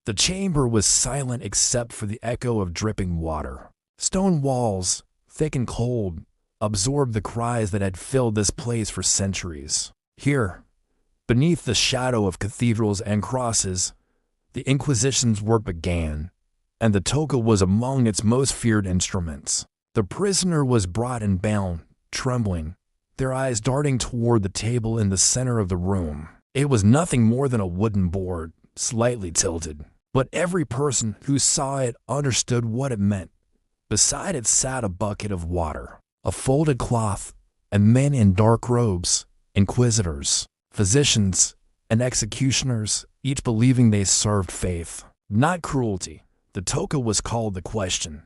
The chamber was silent except for the echo of dripping water. Stone walls, thick and cold, absorbed the cries that had filled this place for centuries. Here, beneath the shadow of cathedrals and crosses, the Inquisition's work began, and the toca was among its most feared instruments. The prisoner was brought and bound, trembling, their eyes darting toward the table in the center of the room. It was nothing more than a wooden board, slightly tilted, but every person who saw it understood what it meant. Beside it sat a bucket of water, a folded cloth, and men in dark robes, inquisitors, physicians, and executioners, each believing they served faith, not cruelty. The toca was called the question.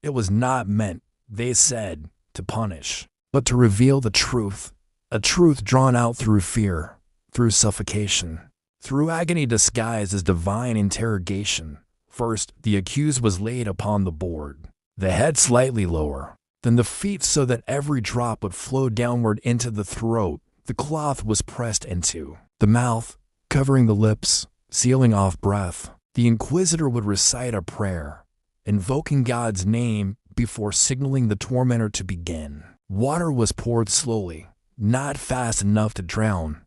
It was not meant, they said, to punish, but to reveal the truth, a truth drawn out through fear, through suffocation, through agony disguised as divine interrogation. First, the accused was laid upon the board, the head slightly lower, then the feet so that every drop would flow downward into the throat. The cloth was pressed into the mouth, covering the lips, sealing off breath. The inquisitor would recite a prayer, invoking God's name before signaling the tormentor to begin. Water was poured slowly, not fast enough to drown,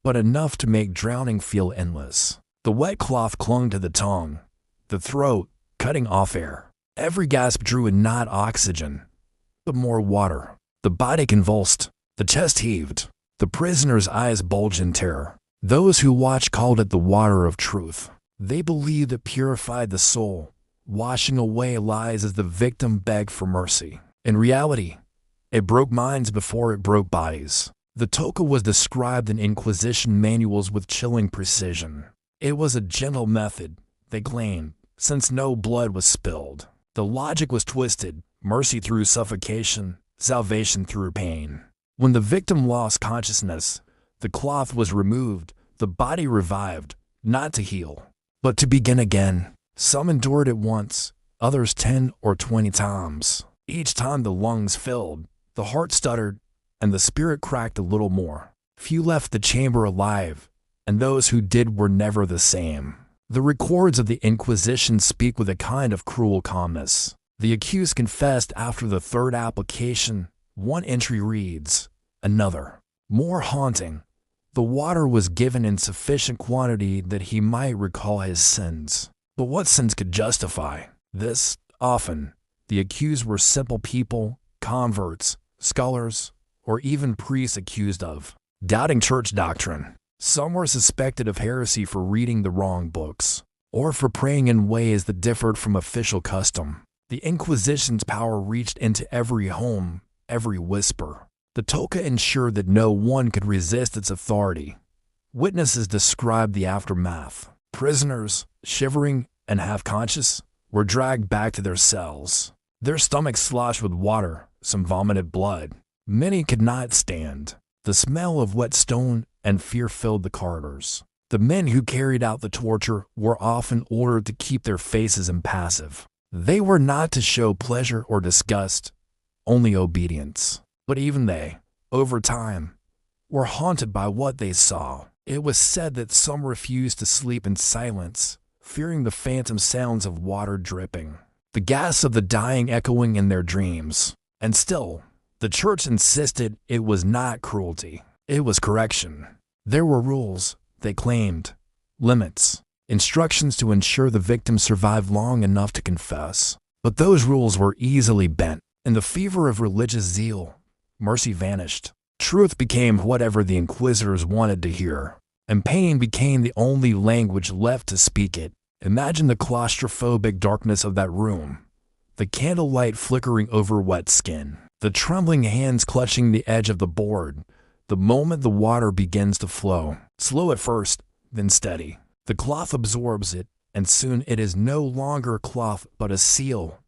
but enough to make drowning feel endless. The wet cloth clung to the tongue, the throat, cutting off air. Every gasp drew in not oxygen, but more water. The body convulsed, the chest heaved, the prisoner's eyes bulged in terror. Those who watched called it the water of truth. They believed it purified the soul, washing away lies as the victim begged for mercy. In reality, it broke minds before it broke bodies. The toca was described in Inquisition manuals with chilling precision. It was a gentle method, they claimed, since no blood was spilled. The logic was twisted, mercy through suffocation, salvation through pain. When the victim lost consciousness, the cloth was removed, the body revived, not to heal, but to begin again. Some endured it once, others 10 or 20 times. Each time the lungs filled, the heart stuttered, and the spirit cracked a little more. Few left the chamber alive, and those who did were never the same. The records of the Inquisition speak with a kind of cruel calmness. The accused confessed after the third application. One entry reads, another, more haunting. The water was given in sufficient quantity that he might recall his sins. But what sins could justify this? Often, the accused were simple people, converts, scholars, or even priests accused of doubting church doctrine. Some were suspected of heresy for reading the wrong books, or for praying in ways that differed from official custom. The Inquisition's power reached into every home, every whisper. The toca ensured that no one could resist its authority. Witnesses described the aftermath. Prisoners, shivering and half-conscious, were dragged back to their cells. Their stomachs sloshed with water, some vomited blood. Many could not stand. The smell of wet stone and fear filled the corridors. The men who carried out the torture were often ordered to keep their faces impassive. They were not to show pleasure or disgust, only obedience. But even they, over time, were haunted by what they saw. It was said that some refused to sleep in silence, fearing the phantom sounds of water dripping, the gasps of the dying echoing in their dreams. And still, the church insisted it was not cruelty. It was correction. There were rules, they claimed, limits, instructions to ensure the victim survived long enough to confess. But those rules were easily bent. In the fever of religious zeal, mercy vanished. Truth became whatever the inquisitors wanted to hear, and pain became the only language left to speak it. Imagine the claustrophobic darkness of that room, the candlelight flickering over wet skin, the trembling hands clutching the edge of the board. The moment the water begins to flow, slow at first, then steady, the cloth absorbs it, and soon it is no longer a cloth but a seal,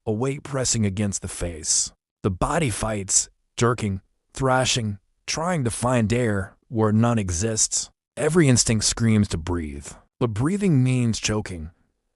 a weight pressing against the face. The body fights, jerking, thrashing, trying to find air where none exists. Every instinct screams to breathe, but breathing means choking.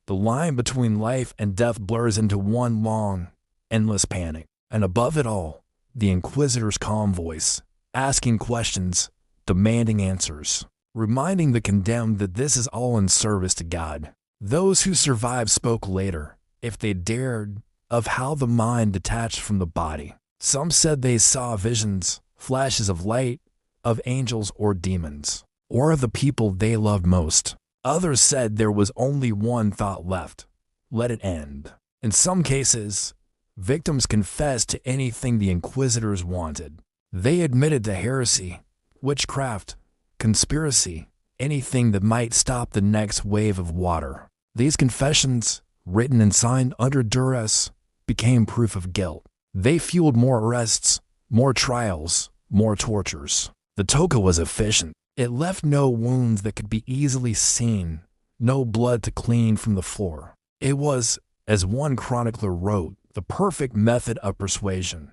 The line between life and death blurs into one long, endless panic. And above it all, the inquisitor's calm voice, asking questions, demanding answers, reminding the condemned that this is all in service to God. Those who survived spoke later, if they dared, of how the mind detached from the body. Some said they saw visions, flashes of light, of angels or demons, or of the people they loved most. Others said there was only one thought left: let it end. In some cases, victims confessed to anything the inquisitors wanted. They admitted to heresy, witchcraft, conspiracy, anything that might stop the next wave of water. These confessions, written and signed under duress, became proof of guilt. They fueled more arrests, more trials, more tortures. The Toca was efficient. It left no wounds that could be easily seen, no blood to clean from the floor. It was, as one chronicler wrote, the perfect method of persuasion.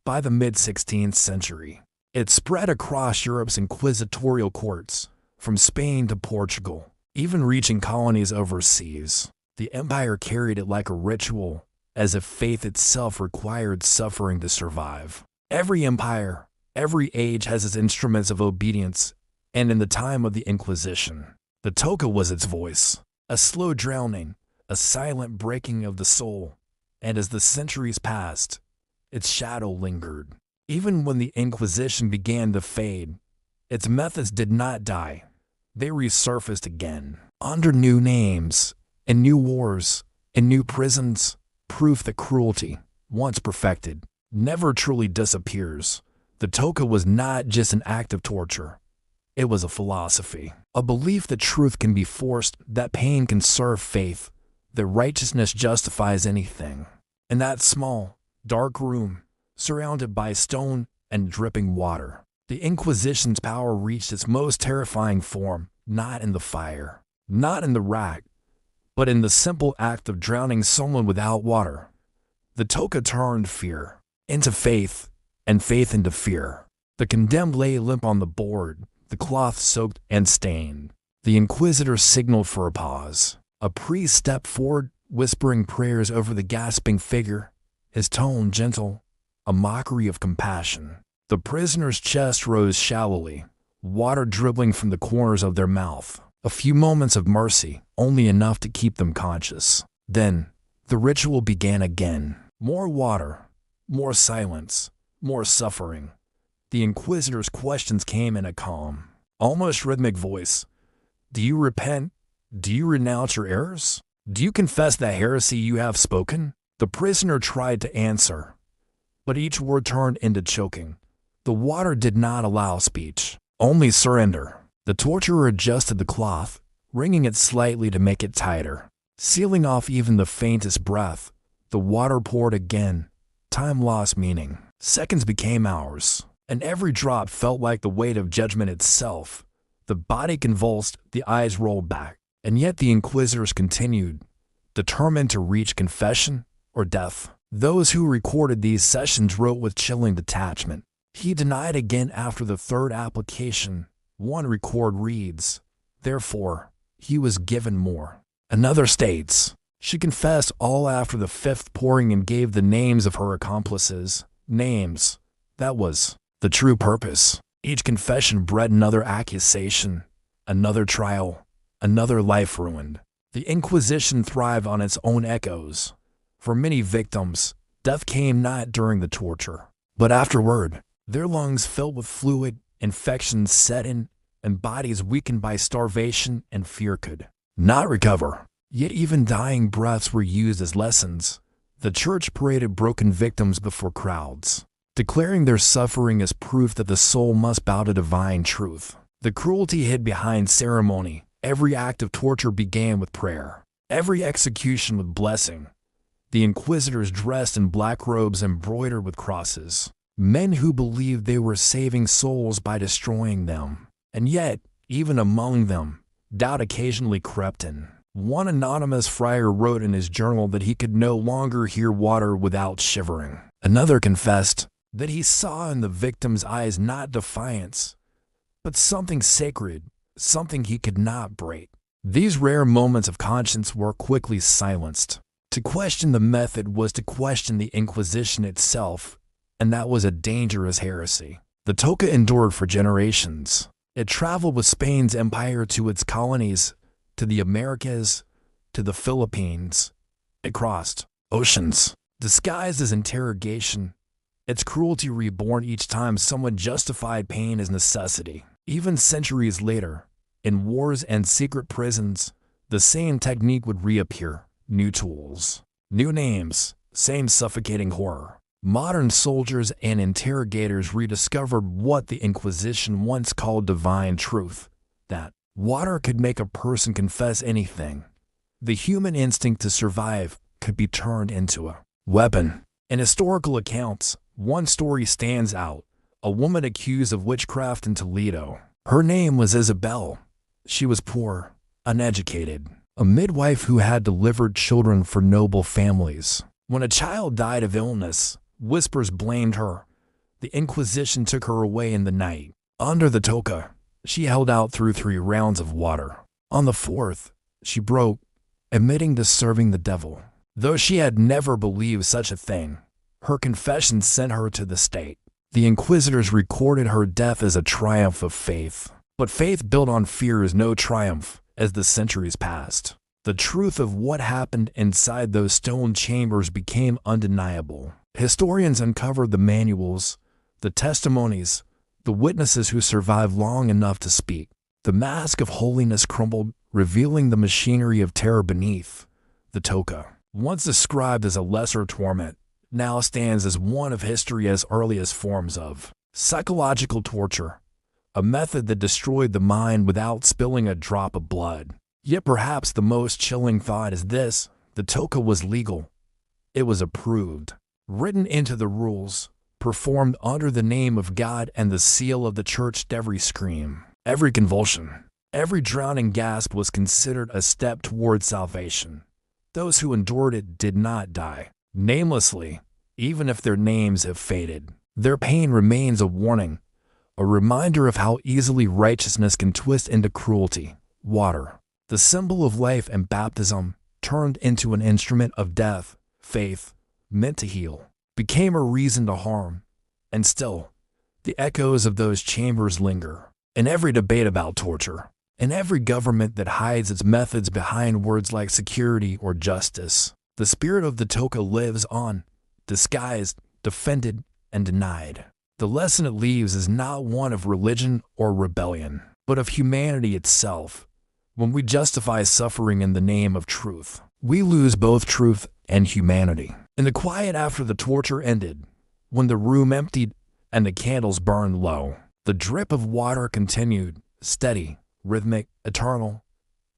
By the mid-16th century, it spread across Europe's inquisitorial courts, from Spain to Portugal, even reaching colonies overseas. The empire carried it like a ritual, as if faith itself required suffering to survive. Every empire, every age has its instruments of obedience, and in the time of the Inquisition, the Toca was its voice, a slow drowning, a silent breaking of the soul, and as the centuries passed, its shadow lingered. Even when the Inquisition began to fade, its methods did not die. They resurfaced again, under new names, in new wars, in new prisons, proof that cruelty, once perfected, never truly disappears. The Toca was not just an act of torture. It was a philosophy, a belief that truth can be forced, that pain can serve faith, that righteousness justifies anything. In that small, dark room, surrounded by stone and dripping water, the Inquisition's power reached its most terrifying form, not in the fire, not in the rack, but in the simple act of drowning someone without water. The Toca turned fear into faith, and faith into fear. The condemned lay limp on the board, the cloth soaked and stained. The inquisitor signaled for a pause. A priest stepped forward, whispering prayers over the gasping figure, his tone gentle, a mockery of compassion. The prisoner's chest rose shallowly, water dribbling from the corners of their mouth. A few moments of mercy, only enough to keep them conscious. Then, the ritual began again. More water, more silence, more suffering. The inquisitor's questions came in a calm, almost rhythmic voice. Do you repent? Do you renounce your errors? Do you confess the heresy you have spoken? The prisoner tried to answer, but each word turned into choking. The water did not allow speech, only surrender. The torturer adjusted the cloth, wringing it slightly to make it tighter, sealing off even the faintest breath. The water poured again. Time lost meaning. Seconds became hours, and every drop felt like the weight of judgment itself. The body convulsed, the eyes rolled back, and yet the inquisitors continued, determined to reach confession or death. Those who recorded these sessions wrote with chilling detachment. He denied again after the third application. One record reads, therefore, he was given more. Another states, she confessed all after the fifth pouring and gave the names of her accomplices. Names. That was the true purpose. Each confession bred another accusation, another trial, another life ruined. The Inquisition thrived on its own echoes. For many victims, death came not during the torture, but afterward. Their lungs filled with fluid, infections set in, and bodies weakened by starvation and fear could not recover. Yet even dying breaths were used as lessons. The church paraded broken victims before crowds, declaring their suffering as proof that the soul must bow to divine truth. The cruelty hid behind ceremony. Every act of torture began with prayer, every execution with blessing. The inquisitors dressed in black robes embroidered with crosses, men who believed they were saving souls by destroying them. And yet, even among them, doubt occasionally crept in. One anonymous friar wrote in his journal that he could no longer hear water without shivering. Another confessed that he saw in the victim's eyes not defiance, but something sacred, something he could not break. These rare moments of conscience were quickly silenced. To question the method was to question the Inquisition itself, and that was a dangerous heresy. The Toca endured for generations. It traveled with Spain's empire to its colonies, to the Americas, to the Philippines. It crossed oceans, disguised as interrogation, its cruelty reborn each time someone justified pain as necessity. Even centuries later, in wars and secret prisons, the same technique would reappear. New tools, new names, same suffocating horror. Modern soldiers and interrogators rediscovered what the Inquisition once called divine truth, that water could make a person confess anything. The human instinct to survive could be turned into a weapon. In historical accounts, one story stands out: a woman accused of witchcraft in Toledo. Her name was Isabel. She was poor, uneducated, a midwife who had delivered children for noble families. When a child died of illness, whispers blamed her. The Inquisition took her away in the night. Under the Toca, she held out through 3 rounds of water. On the 4th, she broke, admitting to serving the devil. Though she had never believed such a thing, her confession sent her to the stake. The inquisitors recorded her death as a triumph of faith. But faith built on fear is no triumph. As the centuries passed, the truth of what happened inside those stone chambers became undeniable. Historians uncovered the manuals, the testimonies, the witnesses who survived long enough to speak. The mask of holiness crumbled, revealing the machinery of terror beneath. The Toca, once described as a lesser torment, now stands as one of history's earliest forms of psychological torture, a method that destroyed the mind without spilling a drop of blood. Yet perhaps the most chilling thought is this: the Toca was legal. It was approved, written into the rules, performed under the name of God and the seal of the church. Every scream, every convulsion, every drowning gasp was considered a step toward salvation. Those who endured it did not die namelessly, even if their names have faded. Their pain remains a warning, a reminder of how easily righteousness can twist into cruelty. Water, the symbol of life and baptism, turned into an instrument of death. Faith, meant to heal, became a reason to harm. And still, the echoes of those chambers linger. In every debate about torture, in every government that hides its methods behind words like security or justice, the spirit of the Toca lives on, disguised, defended, and denied. The lesson it leaves is not one of religion or rebellion, but of humanity itself. When we justify suffering in the name of truth, we lose both truth and humanity. In the quiet after the torture ended, when the room emptied and the candles burned low, the drip of water continued, steady, rhythmic, eternal.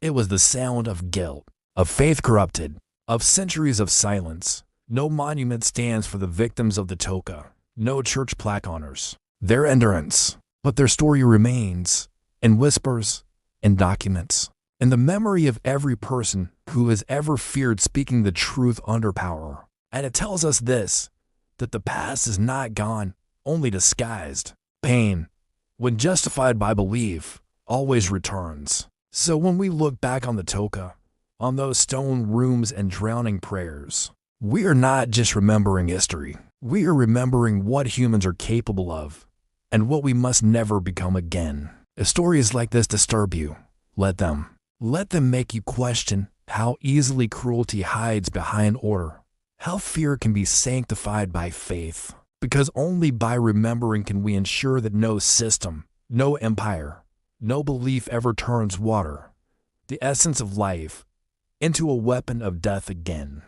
It was the sound of guilt, of faith corrupted, of centuries of silence. No monument stands for the victims of the Toca. No church plaque honors their endurance, but their story remains in whispers, in documents, in the memory of every person who has ever feared speaking the truth under power. And it tells us this, that the past is not gone, only disguised. Pain, when justified by belief, always returns. So when we look back on the Toca, on those stone rooms and drowning prayers, we are not just remembering history. We are remembering what humans are capable of and what we must never become again. If stories like this disturb you, let them make you question how easily cruelty hides behind order, how fear can be sanctified by faith. Because only by remembering can we ensure that no system, no empire, no belief ever turns water, the essence of life, into a weapon of death again.